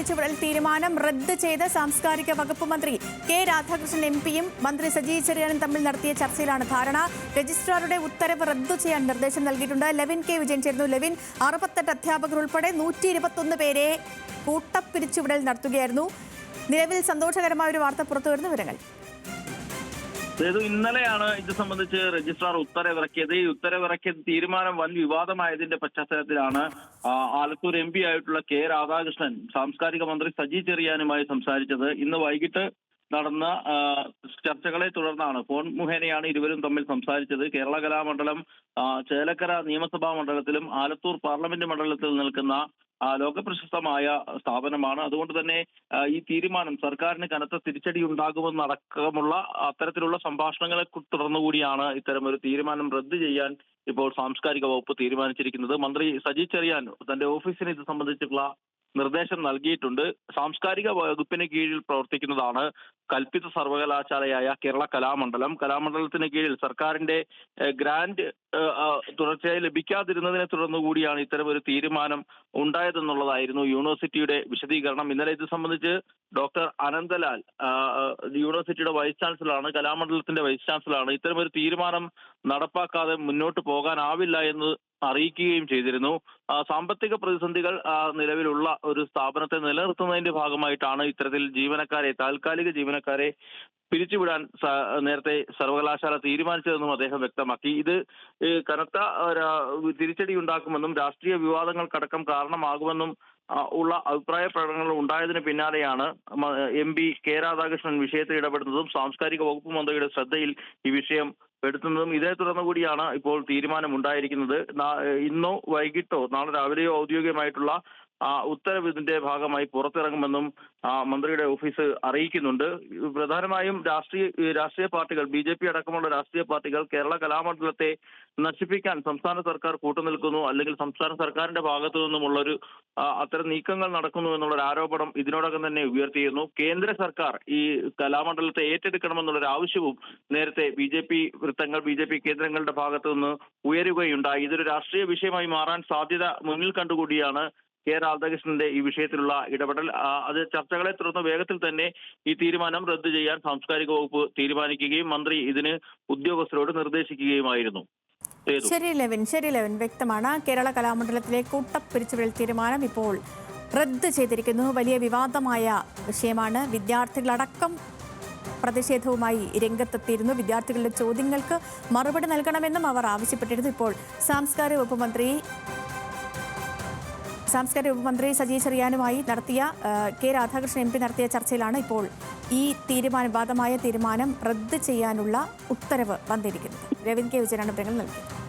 പിരിച്ചുവിടൽ തീരുമാനം റദ്ദ് ചെയ്ത് സാംസ്കാരിക വകുപ്പ് മന്ത്രി കെ രാധാകൃഷ്ണൻ എംപിയും മന്ത്രി സജി ചെറിയാനും തമ്മിൽ നടത്തിയ ചർച്ചയിലാണ് ധാരണ. രജിസ്ട്രാറുടെ ഉത്തരവ് റദ്ദു ചെയ്യാൻ നിർദ്ദേശം നൽകിയിട്ടുണ്ട്. ലെവിൻ കെ വിജയൻ ചേർന്നു. ലെവിൻ, 68 അധ്യാപകർ ഉൾപ്പെടെ 121 പേരെ കൂട്ടപ്പിരിച്ചുവിടൽ നടത്തുകയായിരുന്നു. നിലവിൽ സന്തോഷകരമായ ഒരു വാർത്ത പുറത്തുവരുന്ന വിവരങ്ങൾ. ഇന്നലെയാണ് ഇത് സംബന്ധിച്ച് രജിസ്ട്രാർ ഉത്തരവിറക്കിയത്. ഈ ഉത്തരവിറക്കിയ തീരുമാനം വൻ വിവാദമായതിന്റെ പശ്ചാത്തലത്തിലാണ് ആലത്തൂർ എം പി ആയിട്ടുള്ള കെ രാധാകൃഷ്ണൻ സാംസ്കാരിക മന്ത്രി സജി ചെറിയാനുമായി സംസാരിച്ചത്. ഇന്ന് വൈകിട്ട് നടന്ന ചർച്ചകളെ തുടർന്നാണ് ഫോൺ മുഖേനയാണ് ഇരുവരും തമ്മിൽ സംസാരിച്ചത്. കേരള കലാമണ്ഡലം ചേലക്കര നിയമസഭാ മണ്ഡലത്തിലും ആലത്തൂർ പാർലമെന്റ് മണ്ഡലത്തിൽ നിൽക്കുന്ന ലോകപ്രശസ്തമായ സ്ഥാപനമാണ്. അതുകൊണ്ട് തന്നെ ഈ തീരുമാനം സർക്കാരിന് കനത്ത തിരിച്ചടി ഉണ്ടാകുമെന്നടക്കമുള്ള അത്തരത്തിലുള്ള സംഭാഷണങ്ങളെ തുടർന്നുകൂടിയാണ് ഇത്തരം ഒരു തീരുമാനം റദ്ദ് ചെയ്യാൻ ഇപ്പോൾ സാംസ്കാരിക വകുപ്പ് തീരുമാനിച്ചിരിക്കുന്നത്. മന്ത്രി സജി ചെറിയാൻ തന്റെ ഓഫീസിന് ഇത് സംബന്ധിച്ചുള്ള നിർദ്ദേശം നൽകിയിട്ടുണ്ട്. സാംസ്കാരിക വകുപ്പിന് കീഴിൽ പ്രവർത്തിക്കുന്നതാണ് കൽപ്പിത സർവകലാശാലയായ കേരള കലാമണ്ഡലത്തിന് കീഴിൽ സർക്കാരിന്റെ ഗ്രാന്റ് തുടർച്ചയായി ലഭിക്കാതിരുന്നതിനെ തുടർന്ന് കൂടിയാണ് ഇത്തരം ഒരു തീരുമാനം ഉണ്ടായതെന്നുള്ളതായിരുന്നു യൂണിവേഴ്സിറ്റിയുടെ വിശദീകരണം. ഇന്നലെ ഇത് സംബന്ധിച്ച് ഡോക്ടർ അനന്തലാൽ യൂണിവേഴ്സിറ്റിയുടെ വൈസ് ചാൻസലറാണ്, കലാമണ്ഡലത്തിന്റെ വൈസ് ചാൻസലറാണ്. ഇത്തരം ഒരു തീരുമാനം നടപ്പാക്കാതെ മുന്നോട്ട് പോകാനാവില്ല എന്ന് അറിയിക്കുകയും ചെയ്തിരുന്നു. സാമ്പത്തിക പ്രതിസന്ധികൾ നിലവിലുള്ള ഒരു സ്ഥാപനത്തെ നിലനിർത്തുന്നതിന്റെ ഭാഗമായിട്ടാണ് ഇത്തരത്തിൽ താൽക്കാലിക ജീവനക്കാരെ പിരിച്ചുവിടാൻ നേരത്തെ സർവകലാശാല തീരുമാനിച്ചതെന്നും അദ്ദേഹം വ്യക്തമാക്കി. ഇത് കനത്ത തിരിച്ചടി ഉണ്ടാക്കുമെന്നും രാഷ്ട്രീയ വിവാദങ്ങൾക്കടക്കം കാരണമാകുമെന്നും ഉള്ള അഭിപ്രായ പ്രകടനങ്ങൾ ഉണ്ടായതിന് പിന്നാലെയാണ് എം പി കെ രാധാകൃഷ്ണൻ വിഷയത്തിൽ ഇടപെടുന്നതും സാംസ്കാരിക വകുപ്പ് മന്ത്രിയുടെ ശ്രദ്ധയിൽ ഈ വിഷയം പെടുത്തുന്നതും. ഇതേ തുടർന്ന് കൂടിയാണ് ഇപ്പോൾ തീരുമാനമുണ്ടായിരിക്കുന്നത്. ഇന്നോ വൈകിട്ടോ നാളെ രാവിലെയോ ഔദ്യോഗികമായിട്ടുള്ള ഉത്തരവ് ഇതിന്റെ ഭാഗമായി പുറത്തിറങ്ങുമെന്നും മന്ത്രിയുടെ ഓഫീസ് അറിയിക്കുന്നുണ്ട്. പ്രധാനമായും രാഷ്ട്രീയ പാർട്ടികൾ, BJP അടക്കമുള്ള രാഷ്ട്രീയ പാർട്ടികൾ കേരള കലാമണ്ഡലത്തെ നശിപ്പിക്കാൻ സംസ്ഥാന സർക്കാർ കൂട്ടുനിൽക്കുന്നു, അല്ലെങ്കിൽ സംസ്ഥാന സർക്കാരിന്റെ ഭാഗത്തു നിന്നുമുള്ളൊരു അത്തരം നീക്കങ്ങൾ നടക്കുന്നു എന്നുള്ളൊരു ആരോപണം ഇതിനോടകം തന്നെ ഉയർത്തിയിരുന്നു. കേന്ദ്ര സർക്കാർ ഈ കലാമണ്ഡലത്തെ ഏറ്റെടുക്കണമെന്നുള്ളൊരു ആവശ്യവും നേരത്തെ BJP കേന്ദ്രങ്ങളുടെ ഭാഗത്തു നിന്ന് ഉയരുകയുണ്ടായി. ഇതൊരു രാഷ്ട്രീയ വിഷയമായി മാറാൻ സാധ്യത മുന്നിൽ കണ്ടുകൂടിയാണ് കെ രാധാകൃഷ്ണന്റെ ഈ വിഷയത്തിലുള്ള ഇടപെടൽ. അത് ചർച്ചകളെ തുടർന്ന് വേഗത്തിൽ തന്നെ ഈ തീരുമാനം റദ്ദു ചെയ്യാൻ സാംസ്കാരിക വകുപ്പ് തീരുമാനിക്കുകയും മന്ത്രി ഇതിന് ഉദ്യോഗസ്ഥരോട് നിർദ്ദേശിക്കുകയുമായിരുന്നു. ശരി ലെവിൻ, വ്യക്തമാണ്. കേരള കലാമണ്ഡലത്തിലെ കൂട്ടപ്പിരിച്ചുവിടൽ തീരുമാനം ഇപ്പോൾ റദ്ദ് ചെയ്തിരിക്കുന്നു. വലിയ വിവാദമായ വിഷയമാണ്. വിദ്യാർത്ഥികളടക്കം പ്രതിഷേധവുമായി രംഗത്തെത്തിയിരുന്നു. വിദ്യാർത്ഥികളുടെ ചോദ്യങ്ങൾക്ക് മറുപടി നൽകണമെന്നും അവർ ആവശ്യപ്പെട്ടിരുന്നു. ഇപ്പോൾ സാംസ്കാരിക വകുപ്പ് മന്ത്രി സജി ചെറിയാനുമായി നടത്തിയ കെ രാധാകൃഷ്ണൻ MP നടത്തിയ ചർച്ചയിലാണ് ഇപ്പോൾ ഈ വിവാദമായ തീരുമാനം റദ്ദ് ചെയ്യാനുള്ള ഉത്തരവ് വന്നിരിക്കുന്നത്. രവിൻ കെ വിജയനാണ് വിവരങ്ങൾ നൽകിയത്.